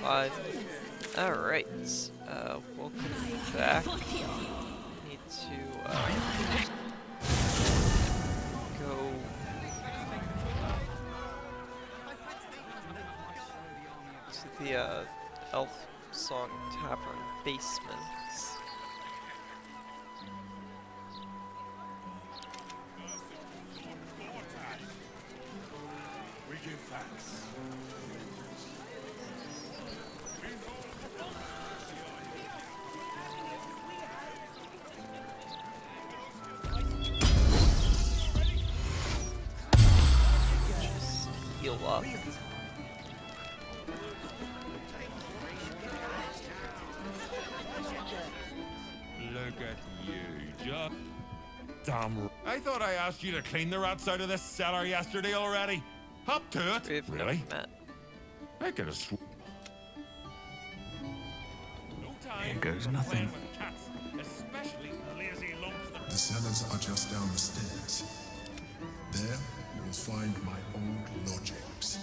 5. Alright, welcome back. Need to, go... to the, Elf Song Tavern basement. We give thanks. Just heal up. Look at you, just damn. I thought I asked you to clean the rats out of this cellar yesterday already. Up to it. We've Really? met. I could have Here goes nothing. Cats, especially lazy lumps that The cellars are just down the stairs. There, you will find my old lodgings.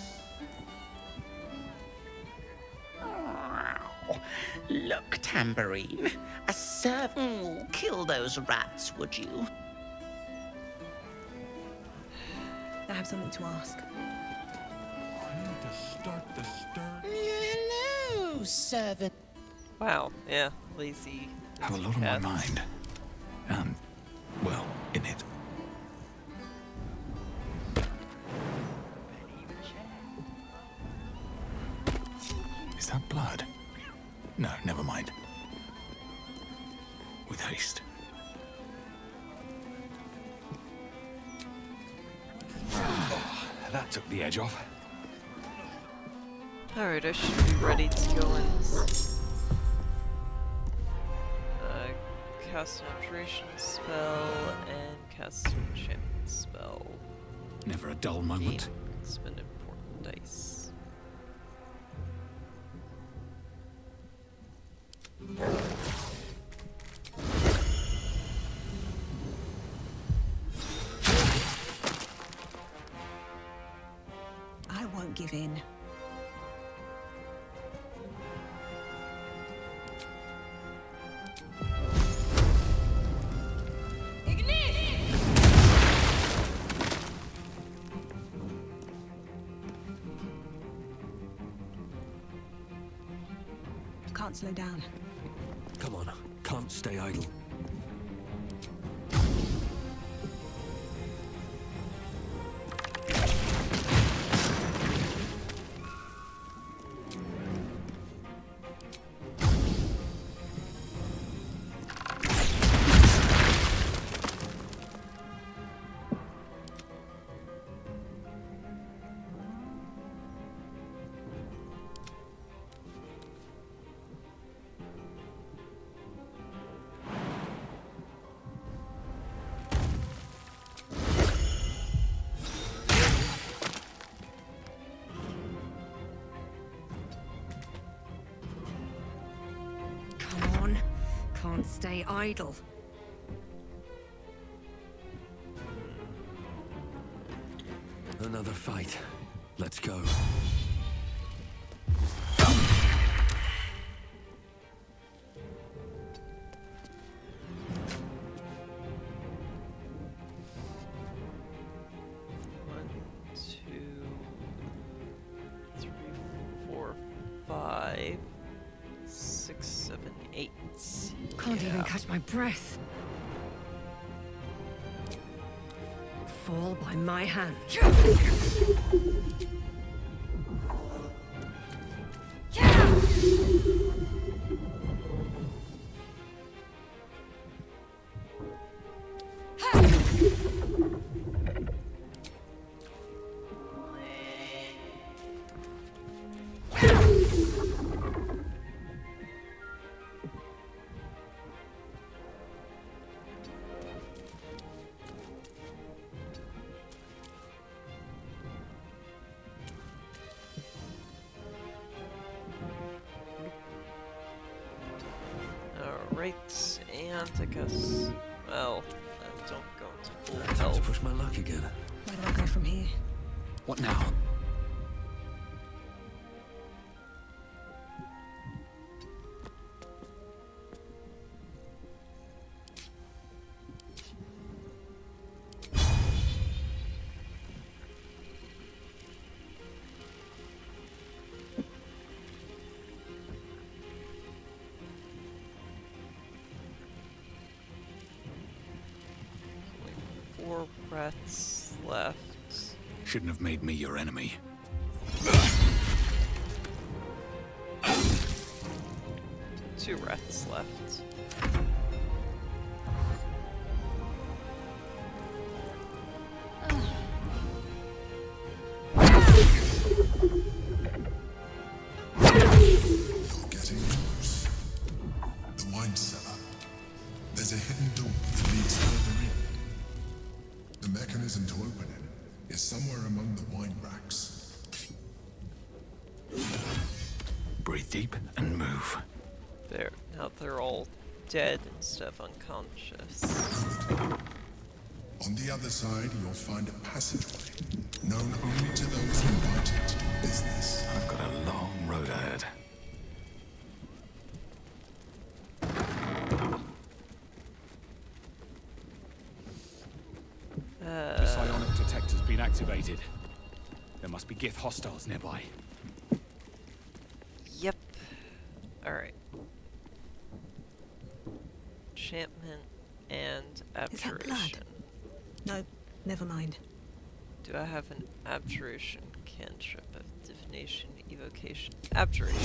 Oh, look, Tambourine. A servant will kill those rats, would you? I have something to ask. I need to start the stir. Hello, servant. Wow, yeah, lazy. Have a lazy lot on my cats. mind. And, well, in it. Is that blood? No, never mind. With haste. That took the edge off. Alright, I should be ready to go in. Cast an abjuration spell and cast an enchantment spell. Never a dull moment. Spend important dice. I won't give in. Can't slow down. Come on, can't stay idle. Come on. Can't stay idle. Another fight. Let's go. One, two, three, 4, 5, 6, 7, 8. Can't even catch my breath. Fall by my hand. Alright, and I guess, well, I don't go into full Time to health. push my luck again. Where do I go from here? What now? rats left. Shouldn't have made me your enemy. 2 rats left. You're getting close. The wine cellar. There's a hidden door that leads further in. The mechanism to open it is somewhere among the wine racks. Breathe deep and move. Now they're all dead instead of unconscious. On the other side, you'll find a passageway, known only to those invited to business. I've got a long road ahead. The psionic detector's been activated. There must be Gith hostiles nearby. Yep. Alright. Enchantment and Is that blood? abjuration. No, never mind. Do I have an abjuration cantrip of divination, evocation, abjuration?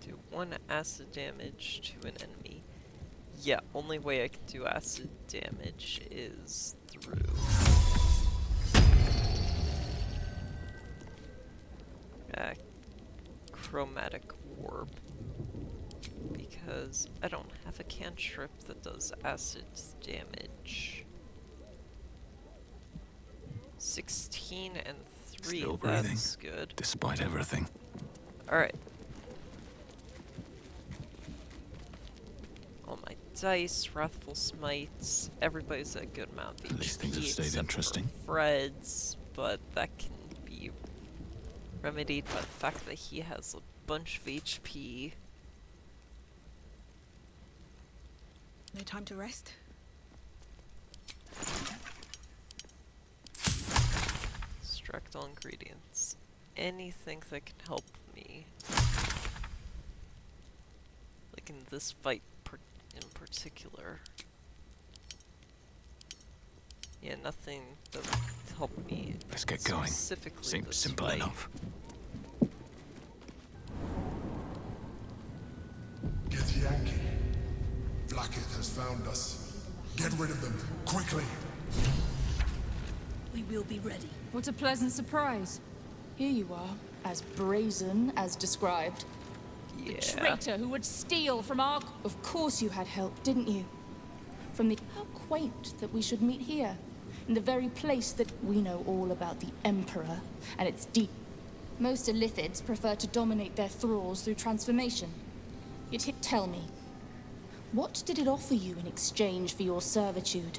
Do 1 acid damage to an enemy. Yeah, only way I can do acid damage is through chromatic orb, because I don't have a cantrip that does acid damage. 16 and 3, Still breathing. that's good. Despite everything. Alright. All my dice, Wrathful Smites, everybody's at a good amount of At least things have HP stayed except interesting. for Fred's, but that can be remedied by the fact that he has a bunch of HP. No time to rest? Extract all ingredients. Anything that can help me. Like in this fight in particular. Yeah, nothing that would help me. Let's get going. Specifically Seems this simple fight. enough. Get Yankee. Blackett has found us. Get rid of them, quickly. We will be ready. What a pleasant surprise. Here you are, as brazen as described. Yeah. The traitor who would steal from our... Of course you had help, didn't you? From the... How quaint that we should meet here, in the very place that we know all about the Emperor and its deep... Most Illithids prefer to dominate their thralls through transformation. Yet tell me, what did it offer you in exchange for your servitude?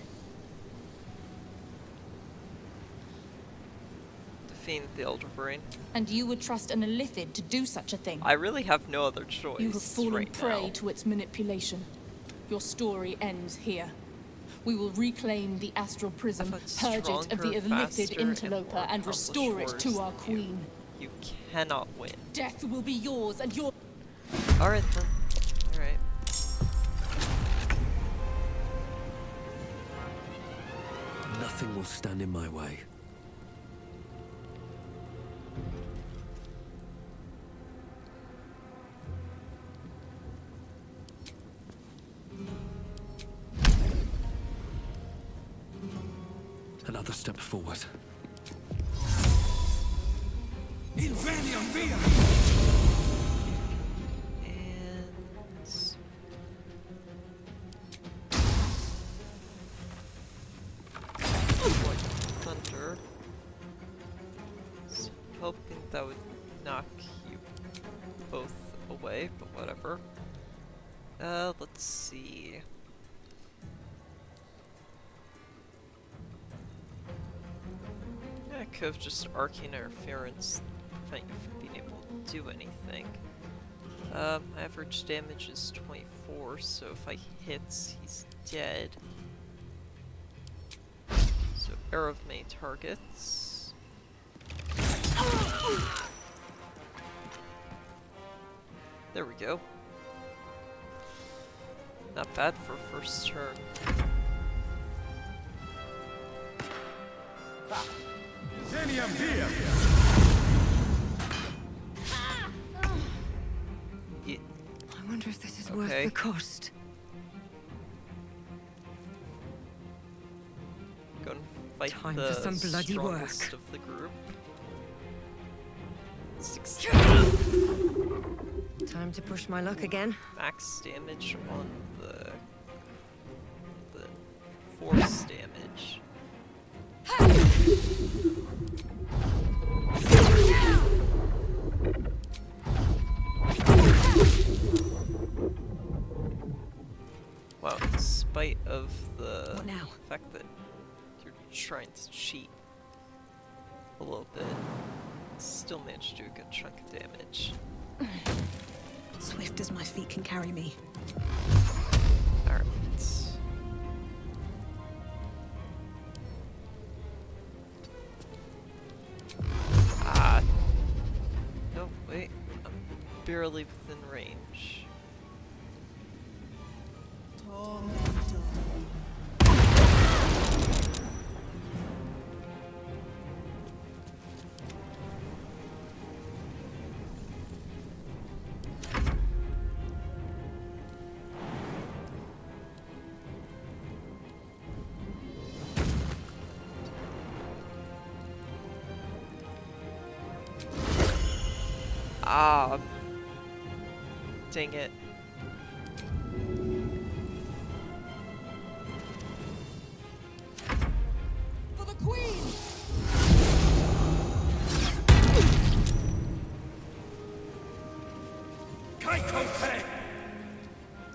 Defeat the Elder Brain. And you would trust an Illithid to do such a thing? I really have no other choice. You have fallen right prey now. to its manipulation. Your story ends here. We will reclaim the astral prism, purge it of the Stronger, Illithid faster, and interloper, more and restore it accomplished to our warriors than queen. You cannot win. Death will be yours and your... Alright then. Alright. Nothing will stand in my way. Another step forward. Invenium via! And... Like thunder. So hoping that would knock you both away, but whatever. Let's see. I could have just arcane interference prevent you from being able to do anything. Average damage is 24, so if I hit, he's dead. So arrow of many targets. There we go. Not bad for first turn. Zenium here! I wonder if this is worth Okay. the cost. Go and fight Time the for some bloody work. strongest of the group. 16 Time to push my luck again. max damage on the force damage. Wow, in spite of the What now? fact that you're trying to cheat a little bit, still managed to do a good chunk of damage. Swift as my feet can carry me. Alright. Ah. No, wait. I'm barely within range. Ah. Dang it. For the queen!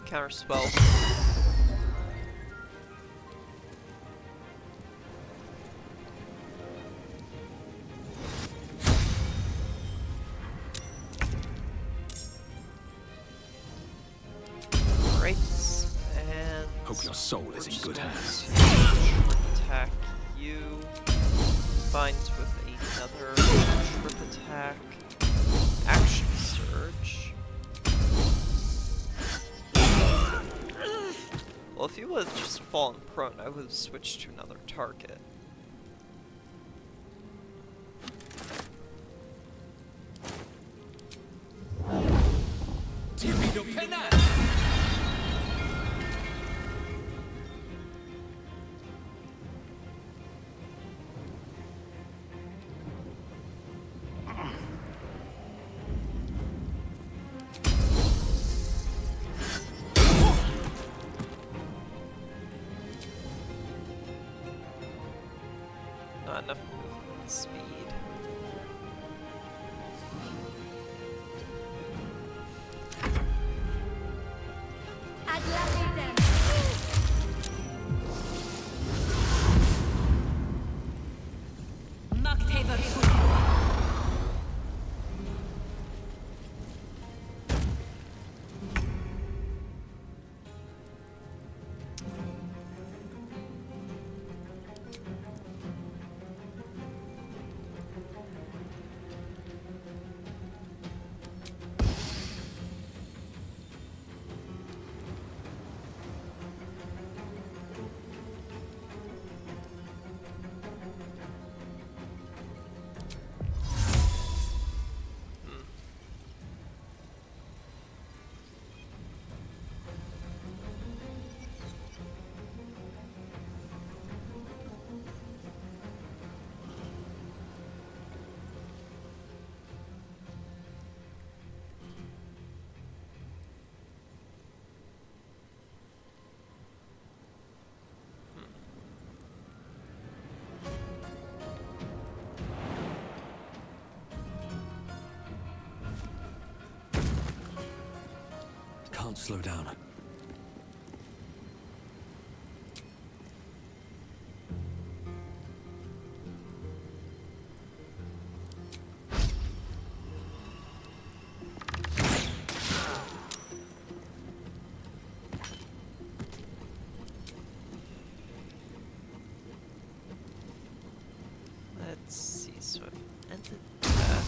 Counter spell. Right, and Hope your soul is in good hands. attack you. Combined with another trip attack. Action surge. Well, if you would have just fallen prone, I would have switched to another target. Not enough movement speed. Can't slow down. Let's see, so I've ended that.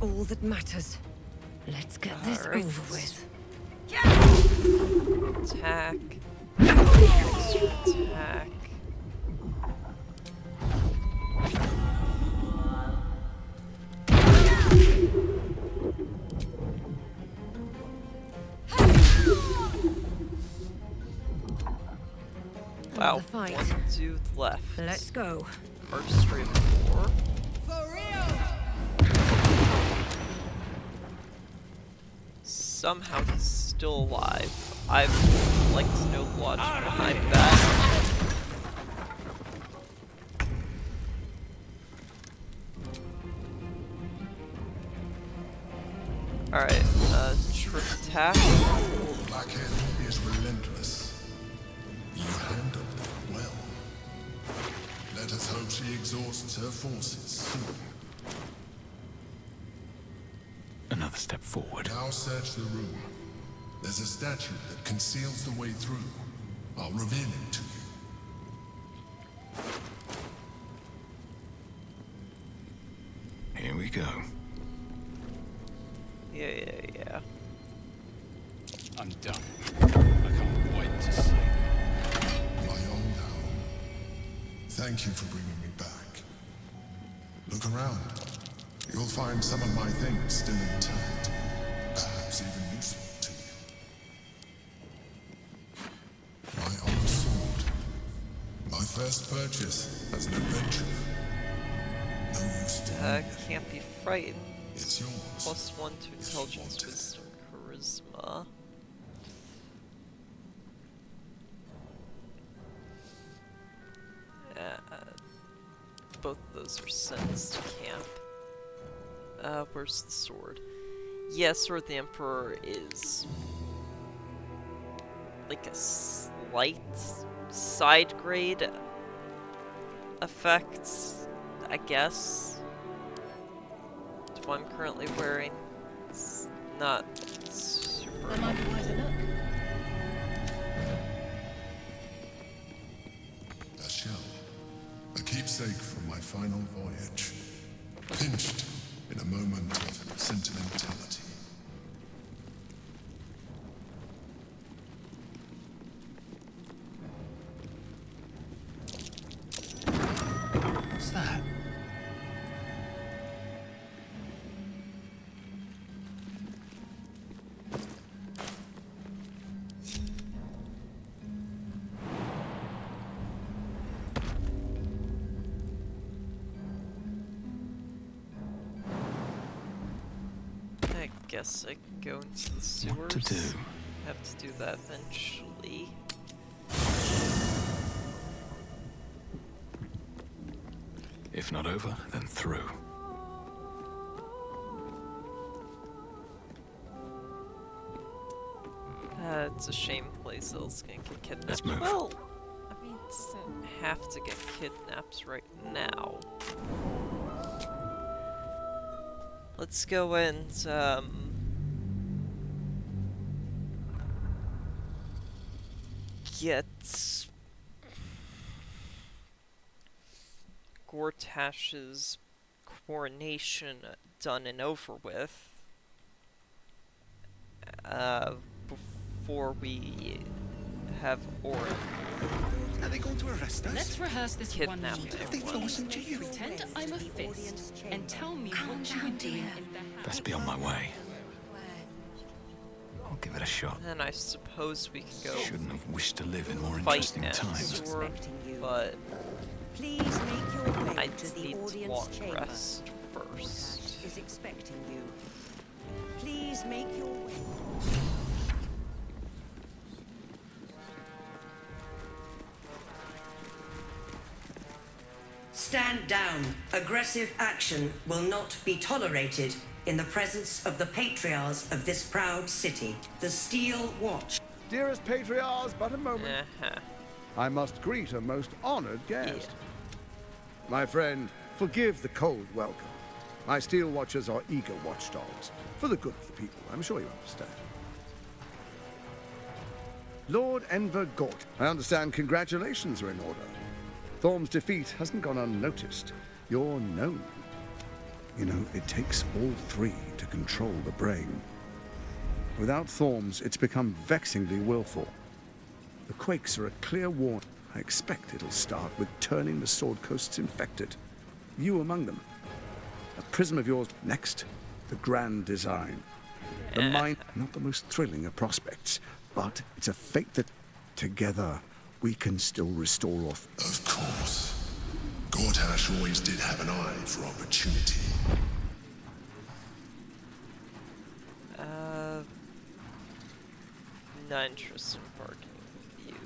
all that matters. Let's get this Alright. over with. Attack. Extra attack. Wow, Another fight. one dude left. Let's go. Artistry of war. Somehow he's still alive. I'd like to know the logic behind that. Alright, trip attack. Blackhead is relentless. You handled that well. Let us hope she exhausts her forces soon. Another step forward. Now search the room. There's a statue that conceals the way through. I'll reveal it to you. Here we go. Yeah. I'm done. I can't wait to sleep. My old home. Thank you for bringing me back. Look around. You'll find some of my things still intact. Perhaps even useful to you. My old sword. My first purchase as an adventurer. No use to me. Can't be frightened. It's yours. +1 to intelligence, wisdom, charisma. Both of those are sent to camp. Where's the sword? Yes, Sword of the Emperor is like a slight side grade effect, I guess. It's what I'm currently wearing. It's not super. There might be ways to look. A shell. A keepsake from my final voyage. Pinched in a moment of sentimentality. What's that? I guess I could go into the sewers. What to do? Have to do that eventually. If not over, then through. It's a shame Blazel's gonna get kidnapped. Let's move. Well, I mean, it doesn't have to get kidnapped right now. Let's go and, get Gortash's coronation done and over with. Before we have Orin Are they going to arrest us? Let's rehearse this one kidnap more time. everyone. Listen to you. Pretend I'm a fist and tell me what you were doing in the Best be on my way. I'll give it a shot. And I suppose we can go Shouldn't have wished to live in more fight interesting next, times. or, but Please make your way I to the need to audience long chamber. rest first. Is expecting you. Please make your way. Stand down. Aggressive action will not be tolerated in the presence of the patriarchs of this proud city. The Steel Watch. Dearest patriarchs, but a moment. Uh-huh. I must greet a most honored guest. Yeah. My friend, forgive the cold welcome. My Steel Watchers are eager watchdogs. For the good of the people, I'm sure you understand. Lord Enver Gort, I understand congratulations are in order. Thorm's defeat hasn't gone unnoticed. You're known. You know, it takes all three to control the brain. Without Thorms, it's become vexingly willful. The quakes are a clear warning. I expect it'll start with turning the Sword Coasts infected. You among them. A prism of yours. Next, the grand design. The mind, not the most thrilling of prospects, but it's a fate that, together, we can still restore off. Of course. Gortash always did have an eye for opportunity. Not interested in bargaining with you.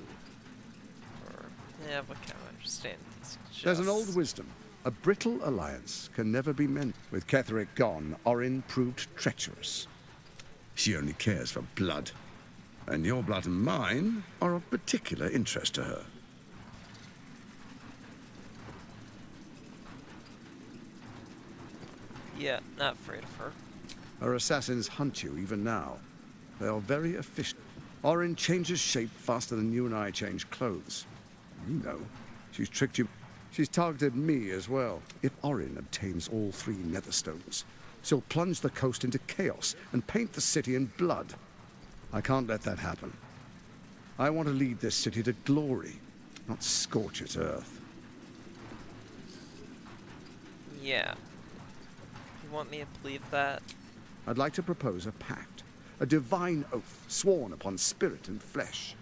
Or, yeah, what can I understand? There's an old wisdom. A brittle alliance can never be mended. With Ketheric gone, Orin proved treacherous. She only cares for blood. And your blood and mine are of particular interest to her. Yeah, not afraid of her. Her assassins hunt you even now. They are very efficient. Orin changes shape faster than you and I change clothes. You know, she's tricked you. She's targeted me as well. If Orin obtains all 3 netherstones, she'll plunge the coast into chaos and paint the city in blood. I can't let that happen. I want to lead this city to glory, not scorch its earth. Yeah. You want me to believe that? I'd like to propose a pact, a divine oath sworn upon spirit and flesh.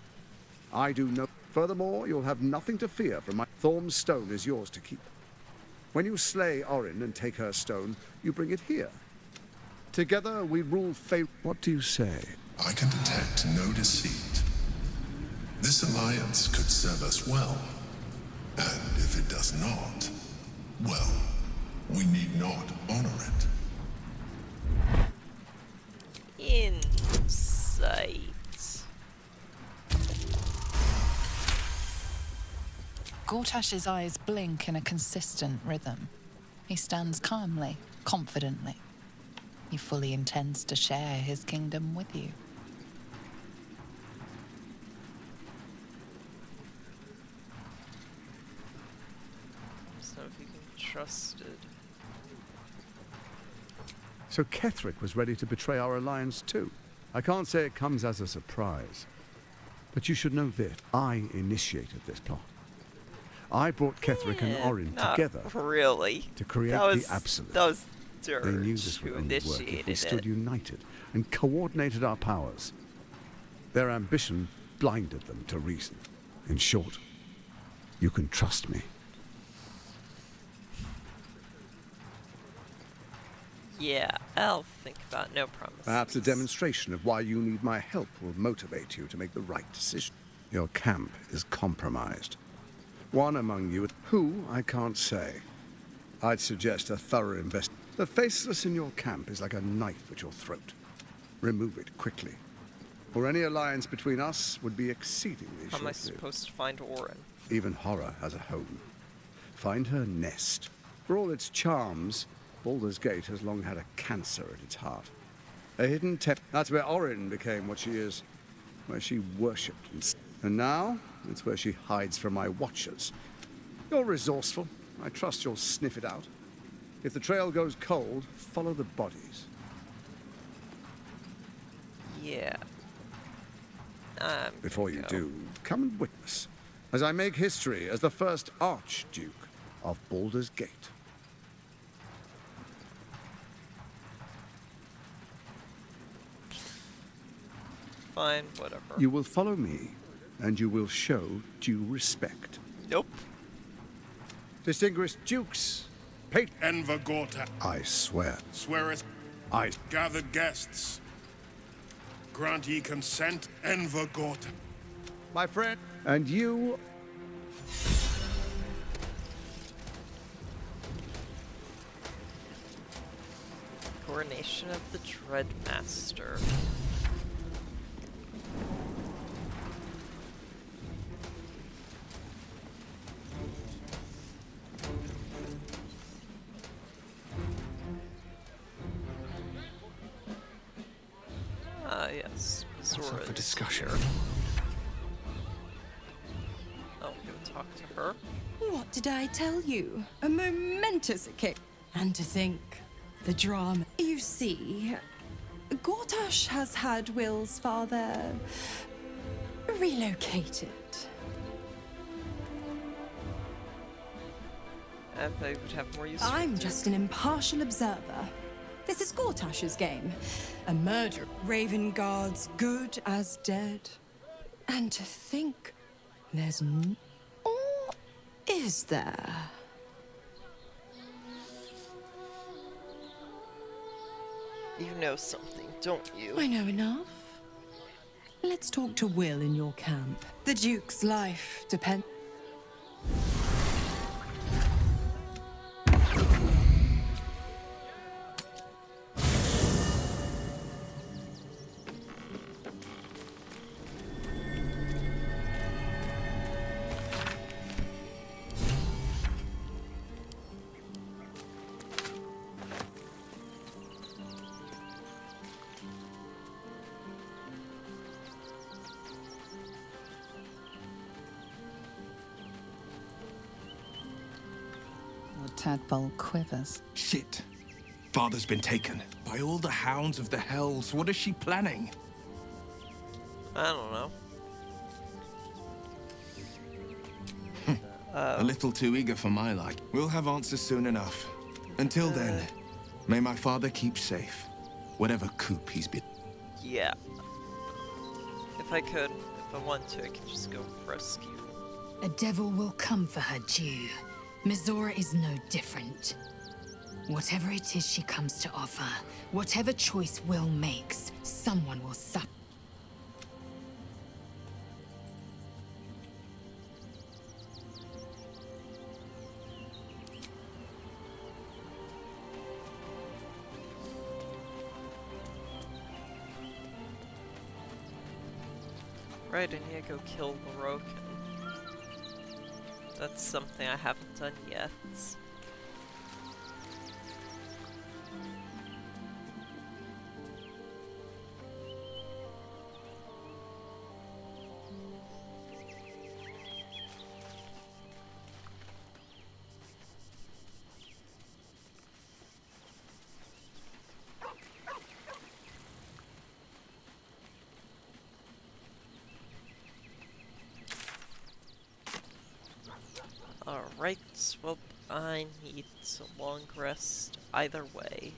I do no. Furthermore, you'll have nothing to fear from my. Thorm's stone is yours to keep. When you slay Orin and take her stone, you bring it here. Together we rule fate. What do you say? I can detect no deceit. This alliance could serve us well. And if it does not, well, we need not honor it. Insight. Gortash's eyes blink in a consistent rhythm. He stands calmly, confidently. He fully intends to share his kingdom with you. So if you can be trusted. So Ketheric was ready to betray our alliance too. I can't say it comes as a surprise. But you should know this. I initiated this plot. I brought Ketheric and Orin together. Really? To create the Absolute. That was Dirge They knew this would only work if we stood united and coordinated our powers. Their ambition blinded them to reason. In short, you can trust me. Yeah, I'll think about no promises. Perhaps a demonstration of why you need my help will motivate you to make the right decision. Your camp is compromised. One among you, who I can't say. I'd suggest a thorough investigation. The faceless in your camp is like a knife at your throat. Remove it quickly, or any alliance between us would be exceedingly How am I short-lived. supposed to find Orin? Even horror has a home. Find her nest. For all its charms, Baldur's Gate has long had a cancer at its heart. A hidden that's where Orin became what she is, where she worshipped. And now, it's where she hides from my watchers. You're resourceful. I trust you'll sniff it out. If the trail goes cold, follow the bodies. Yeah. Before you do, come and witness, as I make history as the first Archduke of Baldur's Gate. Fine, whatever. You will follow me, and you will show due respect. Nope. Distinguished dukes, Enver Gorta. I swear. Sweareth. I. Gathered guests. Grant ye consent, Enver Gorta. My friend. And you. Coronation of the Dreadmaster. Ah, yes. What's up for Zora's discussion? here. Oh, go talk to her. What did I tell you? A momentous occasion. And to think, The drama. You see, Gortash has had Will's father relocated. I thought you would have more use. I'm just an impartial observer. This is Gortash's game. A murderer. Raven Guard's good as dead. And to think, there's or is there? You know something, don't you? I know enough. Let's talk to Will in your camp. The Duke's life depends. Tadpole quivers. Shit. Father's been taken. By all the hounds of the hells, what is she planning? I don't know. A little too eager for my like. We'll have answers soon enough. Until then, may my father keep safe. Whatever coop he's been. Yeah. If I could, if I want to, I could just go rescue. A devil will come for her due. Mizora is no different. Whatever it is she comes to offer, whatever choice Will makes, someone will suffer. Right, I need to go kill Lorokin. That's something I haven't done yet. Alright, well, I need a long rest either way.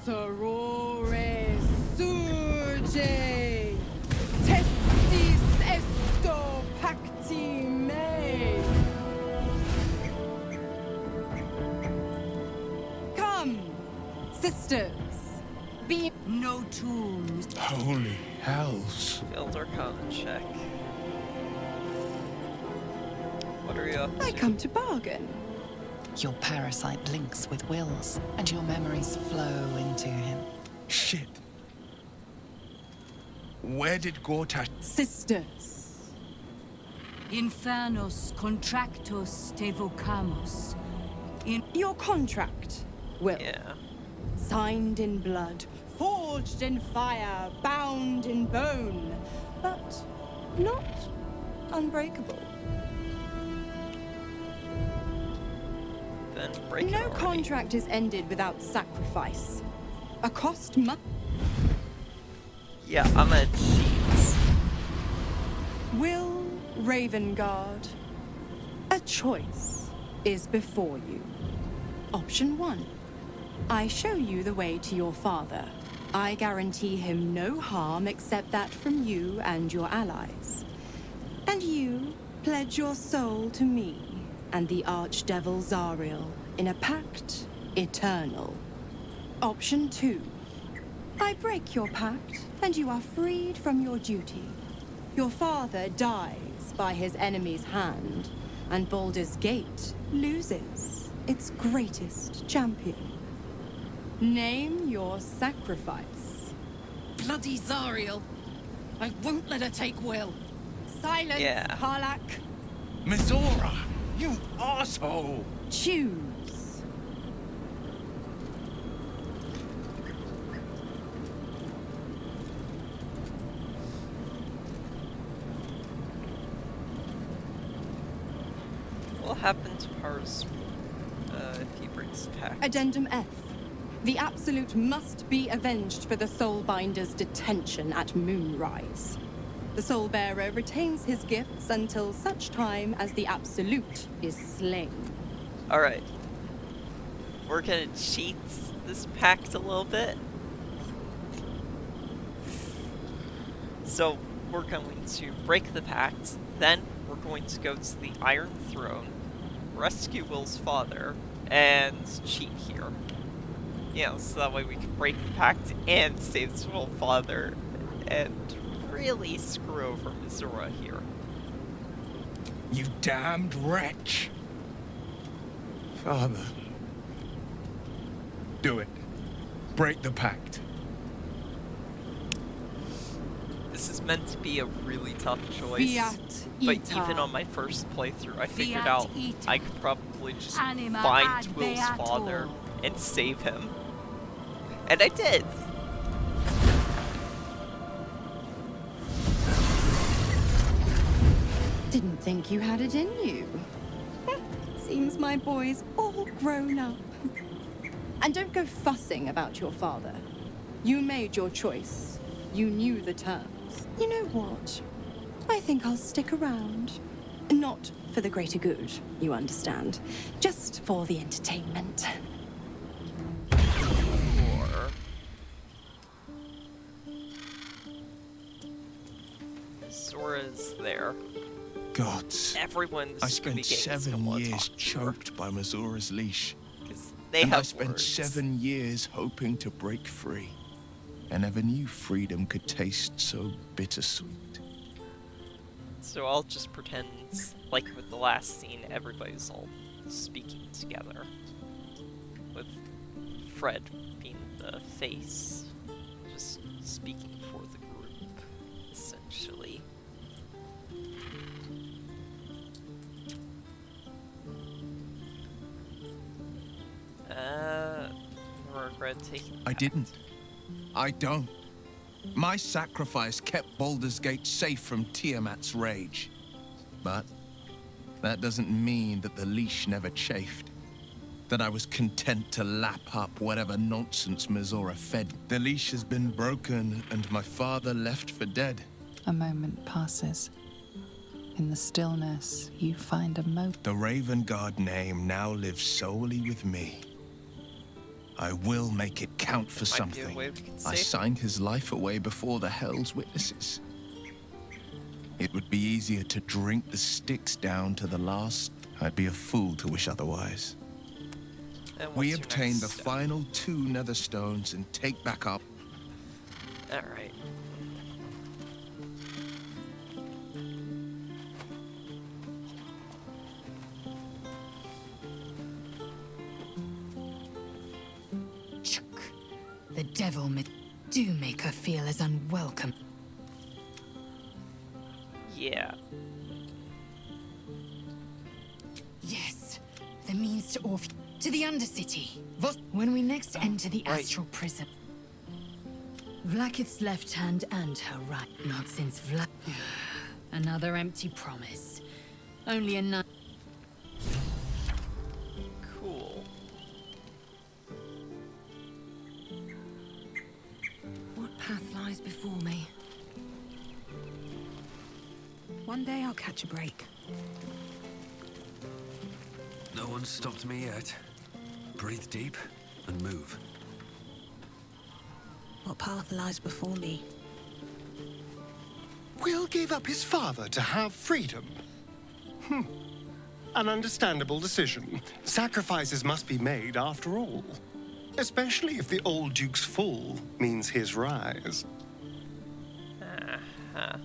Sorore surge, testis esto pacti me. Come, sisters, be no tombs. Holy hells. Failed Arcana check. What are you up to? I come to bargain. Your parasite links with Will's, and your memories flow into him. Shit. Where did Gortash... Sisters. Infernos contractus te vocamos. In your contract, Will. Yeah. Signed in blood, forged in fire, bound in bone, but not unbreakable. Then break it No already. contract is ended without sacrifice. A cost must. Yeah, I'm a cheat. Will Ravengard, a choice is before you. Option 1. I show you the way to your father. I guarantee him no harm except that from you and your allies. And you pledge your soul to me and the Archdevil Zariel in a pact eternal. Option 2. I break your pact, and you are freed from your duty. Your father dies by his enemy's hand, and Baldur's Gate loses its greatest champion. Name your sacrifice. Bloody Zariel. I won't let her take Will. Silence, Yeah. Harlak. Mizora, you asshole! Choose. What will happen to Pars if he breaks the pact? Addendum F. The Absolute must be avenged for the Soulbinder's detention at Moonrise. The Soulbearer retains his gifts until such time as the Absolute is slain. Alright. We're gonna cheat this pact a little bit. So, we're going to break the pact, then we're going to go to the Iron Throne, rescue Will's father, and cheat here. You know, so that way we can break the pact and save his Will father, and really screw over Mizora here. You damned wretch! Father. Do it. Break the pact. This is meant to be a really tough choice, Fiat but ita. even on my first playthrough, I figured Fiat out ita. I could probably just Anima find ad Will's beator. father and save him. And I did! Didn't think you had it in you. Seems my boy's all grown up. And don't go fussing about your father. You made your choice. You knew the terms. You know what? I think I'll stick around. Not for the greater good, you understand. Just for the entertainment. Or... Zora's there. Gods. Everyone's I Scooby spent Gang is 7 gonna wanna years talk to her. choked by Mazora's leash. They and have I spent words. 7 years hoping to break free. I never knew freedom could taste so bittersweet. So I'll just pretend, like with the last scene, everybody's all speaking together. With Fred being the face, just speaking for the group, essentially. Regret taking. I didn't. I don't. My sacrifice kept Baldur's Gate safe from Tiamat's rage. But that doesn't mean that the leash never chafed. That I was content to lap up whatever nonsense Mizora fed. The leash has been broken and my father left for dead. A moment passes. In the stillness, you find a moat. The Raven Guard name now lives solely with me. I will make it count for Might be a something. way we can I save signed his life away before the Hell's Witnesses. It would be easier to drink the sticks down to the last. I'd be a fool to wish otherwise. And We what's your obtain next the step? final 2 nether stones and take back up. Alright. The devil do make her feel as unwelcome. Yeah. Yes, the means to Orpheus. To the Undercity. When we next enter the astral prison. Vlaakith's left hand and her right. Not since Another empty promise. Only another. Cool. What path lies before me? One day I'll catch a break. No one's stopped me yet. Breathe deep and move. What path lies before me? Will gave up his father to have freedom. An understandable decision. Sacrifices must be made after all. Especially if the old Duke's fall means his rise. Uh-huh.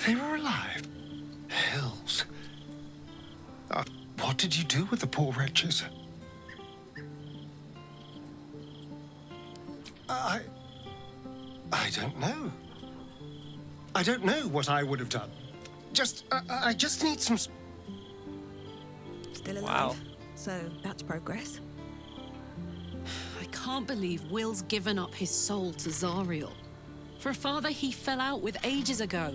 They were alive. Hells. What did you do with the poor wretches? I don't know. I don't know what I would have done. I just need some... Still alive. Wow. So that's progress. I can't believe Will's given up his soul to Zariel. For a father he fell out with ages ago.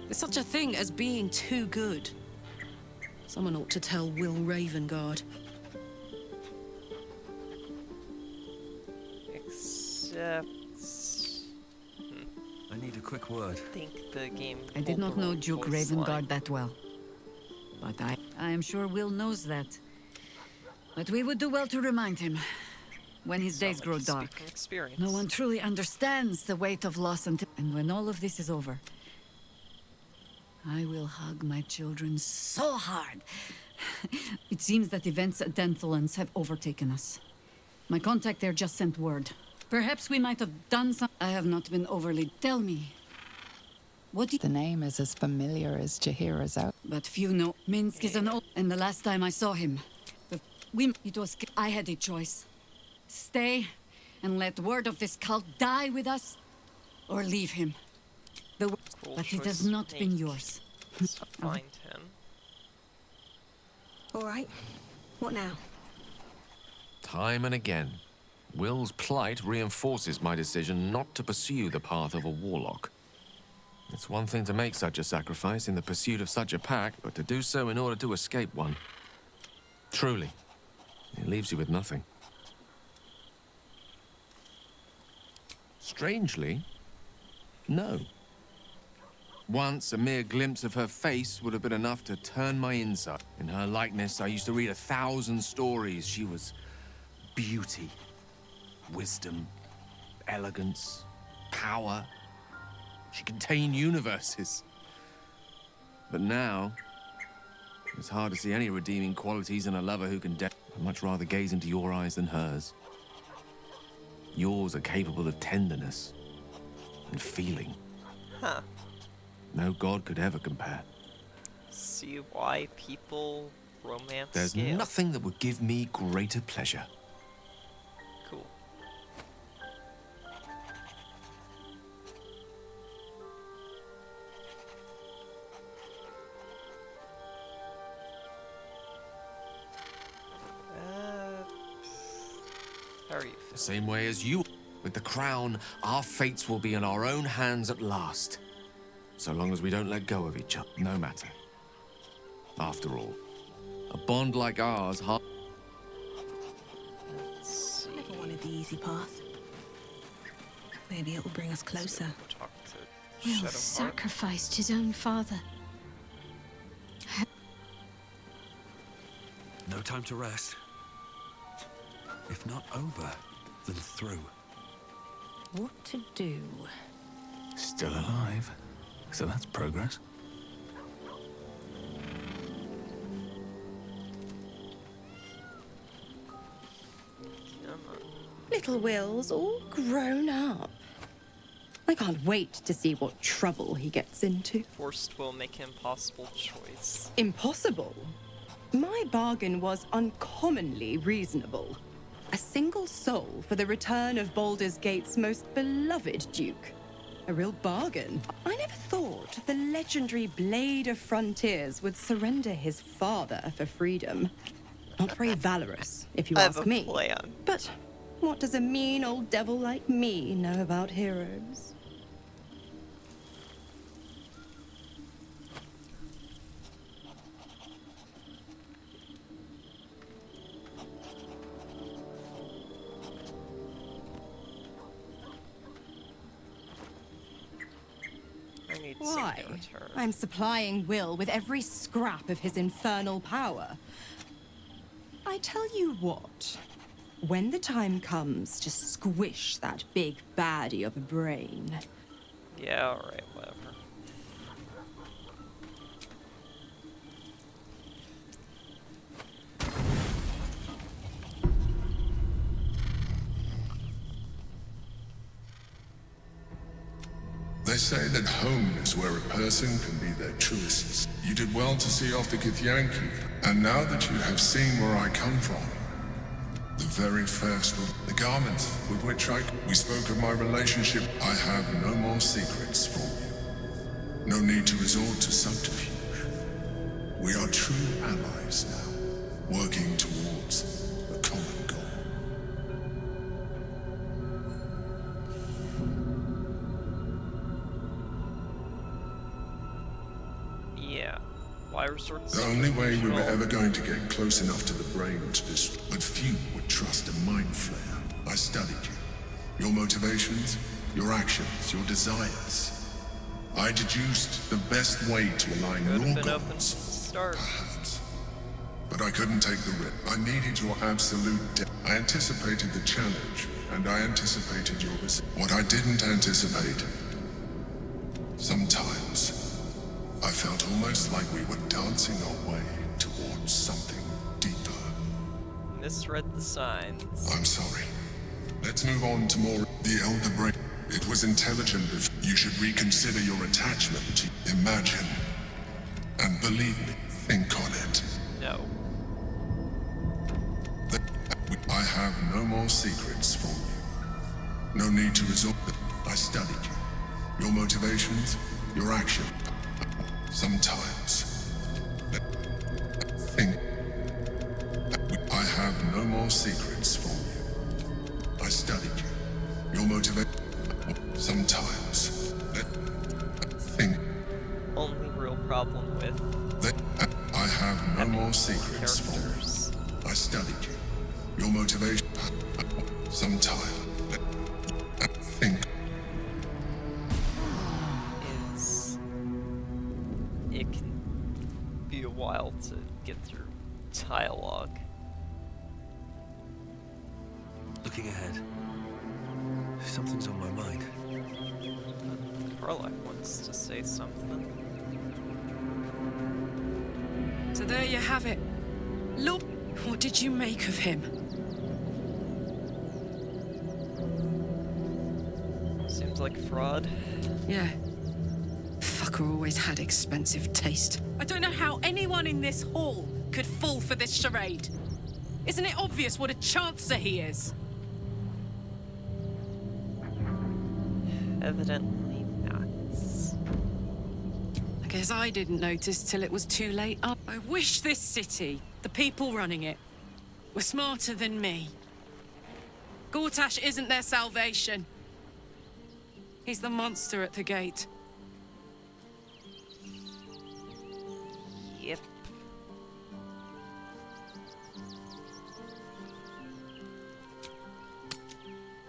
There's such a thing as being too good. Someone ought to tell Will Ravengard. Except... I need a quick word. I think the game... I did not know Duke voice Ravengard line. that well. But I am sure Will knows that. But we would do well to remind him when his days grow dark. Experience. No one truly understands the weight of loss and when all of this is over, I will hug my children so hard. It seems that events at Denthlands have overtaken us. My contact there just sent word. Perhaps we might have done some... I have not been overly... Tell me. What do The name is as familiar as Jahira's out. But few know. Minsk is an old... And the last time I saw him... It was... I had a choice. Stay and let word of this cult die with us, or leave him. But it has not been yours. Find him. All right. What now? Time and again, Will's plight reinforces my decision not to pursue the path of a warlock. It's one thing to make such a sacrifice in the pursuit of such a pack, but to do so in order to escape one. Truly, it leaves you with nothing. Strangely, no. Once, a mere glimpse of her face would have been enough to turn my inside. In her likeness, I used to read 1,000 stories. She was beauty, wisdom, elegance, power. She contained universes. But now, it's hard to see any redeeming qualities in a lover who can I'd much rather gaze into your eyes than hers. Yours are capable of tenderness and feeling. Huh. No god could ever compare. See why people romance There's scale. nothing that would give me greater pleasure. Cool. How are you? The same way as you. With the crown, our fates will be in our own hands at last. So long as we don't let go of each other, no matter. After all, a bond like ours... Never wanted the easy path. Maybe it will bring us closer. Will sacrificed his own father. No time to rest. If not over, then through. What to do? Still alive. So that's progress. Little Will's all grown up. I can't wait to see what trouble he gets into. Forced will make an impossible choice. Impossible? My bargain was uncommonly reasonable. A single soul for the return of Baldur's Gate's most beloved Duke. A real bargain. I never thought the legendary Blade of Frontiers would surrender his father for freedom. Not very valorous, if you I have ask a me. plan. But what does a mean old devil like me know about heroes? Why? I'm supplying Will with every scrap of his infernal power. I tell you what, when the time comes to squish that big baddie of a brain... Yeah, alright, whatever. They say that home is where a person can be their truest. You did well to see off the Githyanki, and now that you have seen where I come from, the very first of the garments with which we spoke of my relationship, I have no more secrets for you. No need to resort to subterfuge. We are true allies now, working towards a common goal. Yeah. Why resort to The only way we were control? ever going to get close enough to the brain to destroy, but few would trust a mind flare. I studied you. Your motivations, your actions, your desires. I deduced the best way to align your goals, perhaps. But I couldn't take the risk. I needed your absolute depth. I anticipated the challenge, and I anticipated your resistance. What I didn't anticipate, sometimes, I felt almost like we were dancing our way towards something deeper. Misread the signs. I'm sorry. Let's move on to more. The Elder Brain. It was intelligent if you should reconsider your attachment to imagine. And believe me, think on it. No. I have no more secrets for you. No need to resort. I studied you. Your motivations, your action. Sometimes. Think. I have no more secrets for you. I studied you. Your motivation. Sometimes. Think. Only real problem with I have no more secrets for you. I studied you. Your motivation. Sometimes. Think. Is it can be a while to get through dialogue. Looking ahead. Something's on my mind. Carla wants to say something. So there you have it. Look, what did you make of him? Seems like fraud. Yeah. Fucker always had expensive taste. I don't know how anyone in this hall could fall for this charade. Isn't it obvious what a chancer he is? Evidently not. I guess I didn't notice till it was too late. I wish this city, the people running it, were smarter than me. Gortash isn't their salvation. He's the monster at the gate. Yep.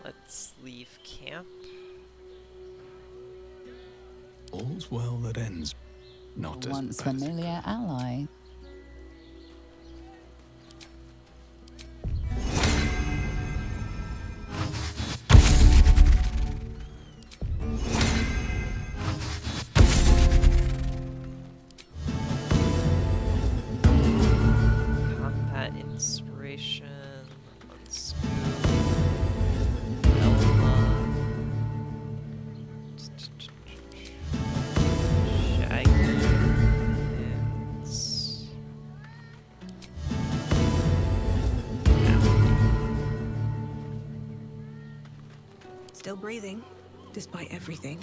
Let's leave camp. All's well that ends. Not as Once bad as it familiar ally. Combat inspiration on Scooby. Still breathing, despite everything.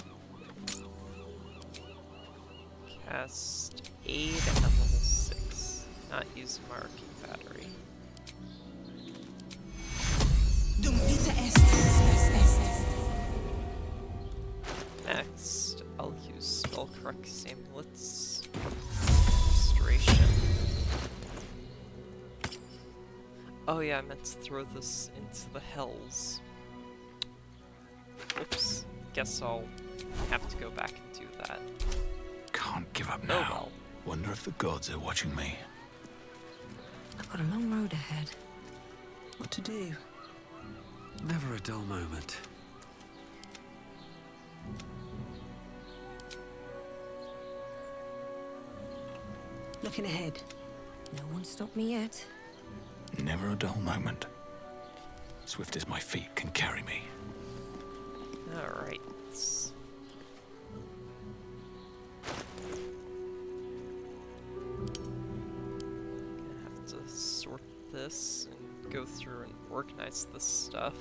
Cast aid at level 6. Not using my arcane battery. Next, I'll use Spellcrux Amulets. Restoration. Oh yeah, I meant to throw this into the hells. Oops. Guess I'll have to go back and do that. Can't give up Oh now. well. Wonder if the gods are watching me. I've got a long road ahead. What to do? Never a dull moment. Looking ahead. No one stopped me yet. Never a dull moment. Swift as my feet can carry me. Alright. this and go through and organize this stuff.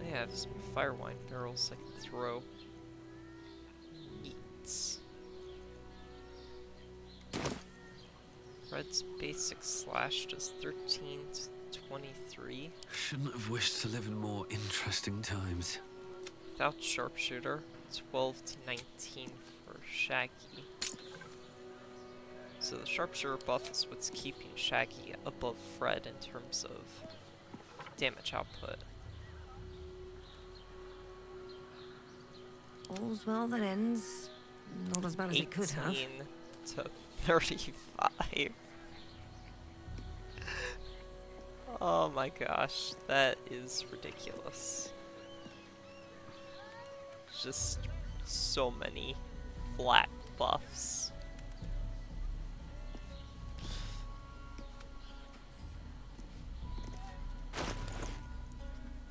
I have some fire wine barrels I can throw. Yeets. Red's basic slash does 13 to 23. Shouldn't have wished to live in more interesting times. Without sharpshooter, 12 to 19 for Shaggy. So the sharpshooter buff is what's keeping Shaggy above Fred in terms of damage output. All's well that ends. Not as bad as it could have. 18 to 35. Oh my gosh, that is ridiculous. Just so many flat buffs.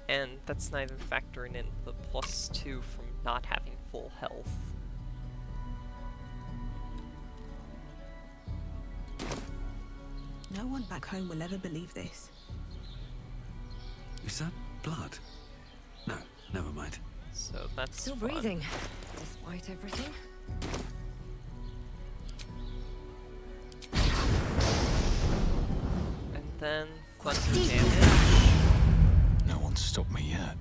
And that's not even factoring in the +2 from not having full health. No one back home will ever believe this. Is that blood? No, never mind. So that's Still breathing, despite everything. And then thunder damage. No one's stopped me yet.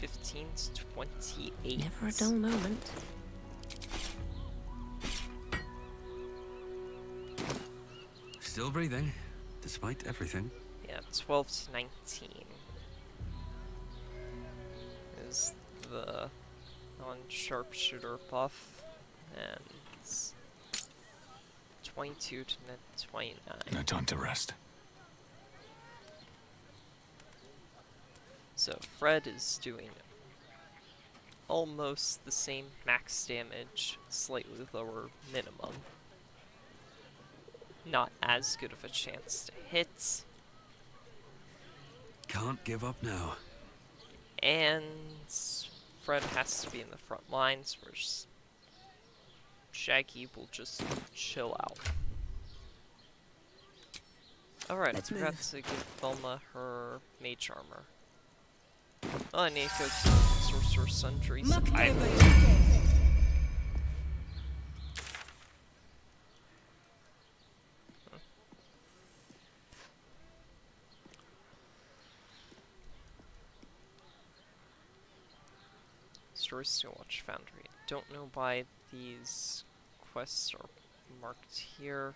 15 to 28. Never a dull moment. Still breathing, despite everything. Yeah, 12 to 19 is the non-sharpshooter buff, and it's 22 to 29. No time to rest. So Fred is doing almost the same max damage, slightly lower minimum. Not as good of a chance to hit. Can't give up now. And Fred has to be in the front lines, where Shaggy will just chill out. Alright, I forgot to give Velma her mage armor. Oh, I need to go to Sorcerer Sundry's Island. Stories to Watch Foundry. Don't know why these quests are marked here.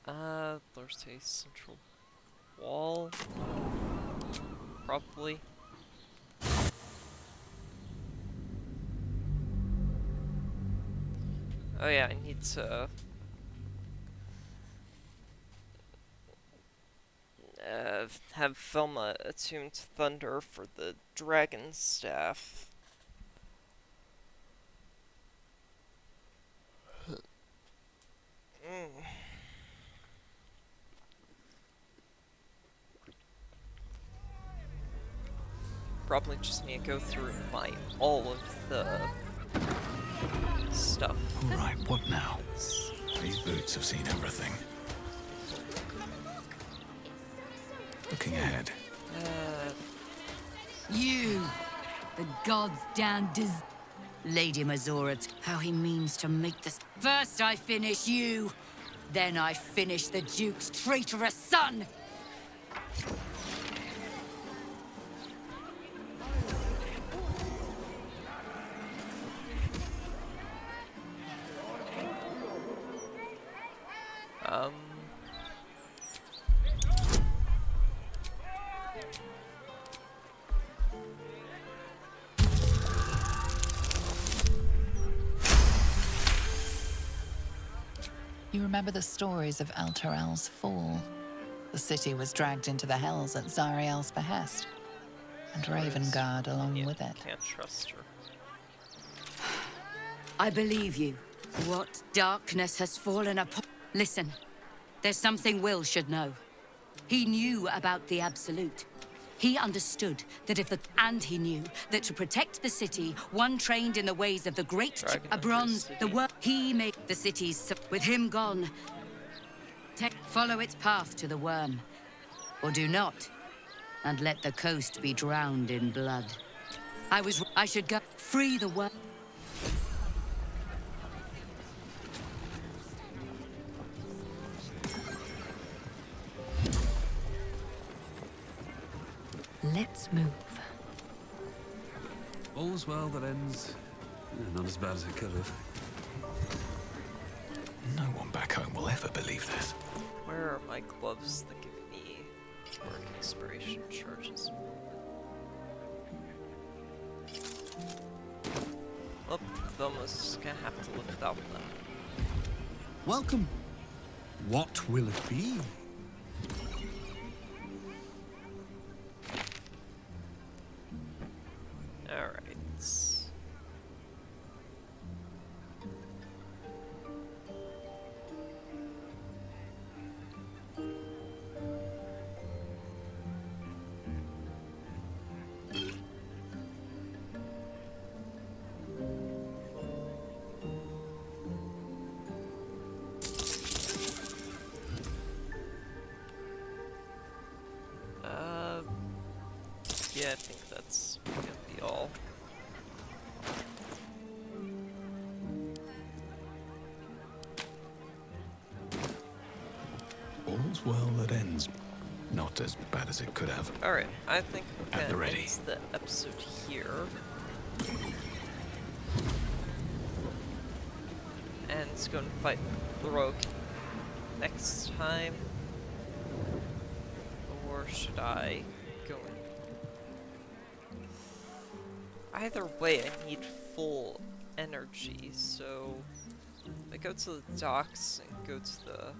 There's a central wall. Probably. Oh yeah, I need to have Velma attune to Thunder for the Dragon Staff. Probably just need to go through and buy all of the stuff. Alright, what now? These boots have seen everything. Looking ahead. You! The gods damn Lady Mazorat, how he means to make this. First I finish you, then I finish the Duke's traitorous son! You remember the stories of Altaral's fall? The city was dragged into the hells at Zariel's behest, and Ravengard along with it. Can't trust her. I believe you. What darkness has fallen upon... Listen, there's something Will should know. He knew about the Absolute. He understood that and he knew that to protect the city, one trained in the ways of the great a bronze, the world he made the cities. With him gone, follow its path to the worm, or do not, and let the coast be drowned in blood. I should go free the worm. Let's move. All's well that ends. Not as bad as it could have. No one back home will ever believe this. Where are my gloves that give me work inspiration charges? Well, Velma's gonna have to live without them. Welcome. What will it be? Alright. Yeah, I think that's gonna be all. All's well that ends. Not as bad as it could have. Alright, I think we're At the gonna ready. end the episode here. And let's go and fight Baroque next time. Or should I go in? Either way, I need full energy, so I go to the docks and go to the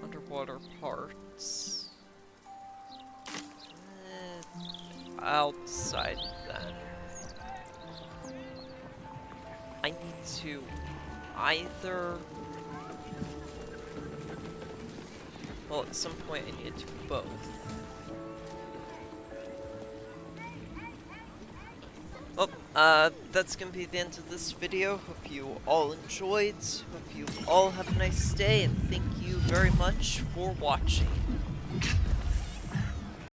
underwater parts. I'll decide then. I need to either... Well, at some point I need to do both. Well, that's gonna be the end of this video. Hope you all enjoyed. Hope you all have a nice day, and thank you very much for watching.